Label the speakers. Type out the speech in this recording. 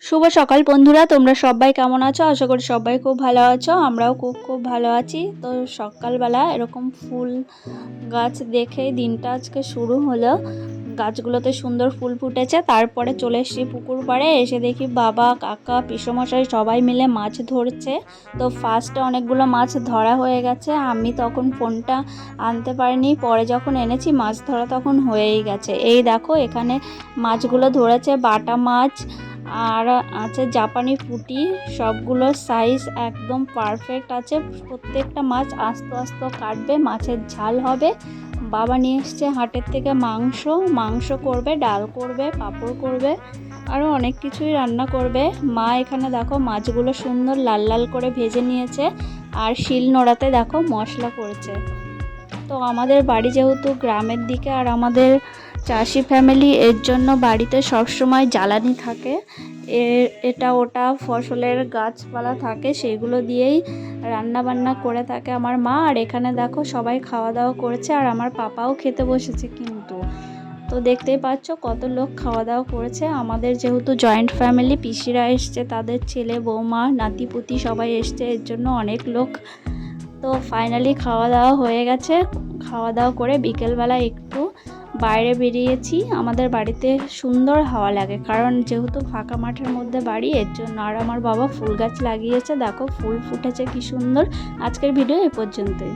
Speaker 1: শুভ সকাল বন্ধুরা, তোমরা সবাই কেমন আছো? আশা করি সবাই খুব ভালো আছো। আমরাও খুব ভালো আছি। তো সকালবেলা এরকম ফুল গাছ দেখেই দিনটা আজকে শুরু হলো। গাছগুলোতে সুন্দর ফুল ফুটেছে। তারপরে চলে এসেছি পুকুর পাড়ে। এসে দেখি বাবা, কাকা, পিসমশাই সবাই মিলে মাছ ধরছে। তো ফার্স্টে অনেকগুলো মাছ ধরা হয়ে গেছে। আমি তখন ফোনটা আনতে পারিনি, পরে যখন এনেছি মাছ ধরা তখন হয়েই গেছে। এই দেখো এখানে মাছগুলো ধরেছে, বাটা মাছ আর আছে জাপানি পুঁটি। সবগুলো সাইজ একদম পারফেক্ট আছে। প্রত্যেকটা মাছ আস্তে আস্তে কাটবে, মাছের ঝাল হবে। বাবা নিয়ে এসছে হাটের থেকে মাংস করবে, ডাল করবে, পাঁপড় করবে, আরও অনেক কিছুই রান্না করবে। মা এখানে দেখো মাছগুলো সুন্দর লাল লাল করে ভেজে নিয়েছে আর শিল নোড়াতে দেখো মশলা করেছে। তো আমাদের বাড়ি যেহেতু গ্রামের দিকে আর আমাদের চাষি ফ্যামিলি, এর জন্য বাড়িতে সবসময় জ্বালানি থাকে। এটা ওটা ফসলের গাছপালা থাকে, সেগুলো দিয়েই রান্না বান্না করে থাকে আমার মা। আর এখানে দেখো সবাই খাওয়া দাওয়া করেছে আর আমার পাপাও খেতে বসেছে কিন্তু। তো দেখতেই পাচ্ছ কত লোক খাওয়া দাওয়া করেছে। আমাদের যেহেতু জয়েন্ট ফ্যামিলি, পিসিরা এসছে, তাদের ছেলে বৌমা নাতিপুতি সবাই এসছে, এর জন্য অনেক লোক। তো ফাইনালি খাওয়া দাওয়া হয়ে গেছে। খাওয়া দাওয়া করে বিকেলবেলা একটু বাইরে বেরিয়েছি। আমাদের বাড়িতে সুন্দর হাওয়া লাগে, কারণ যেহেতু ফাঁকা মাঠের মধ্যে বাড়ি, এর জন্য। আর আমার বাবা ফুল গাছ লাগিয়েছে, দেখো ফুল ফুটেছে কি সুন্দর। আজকের ভিডিও এ পর্যন্তই।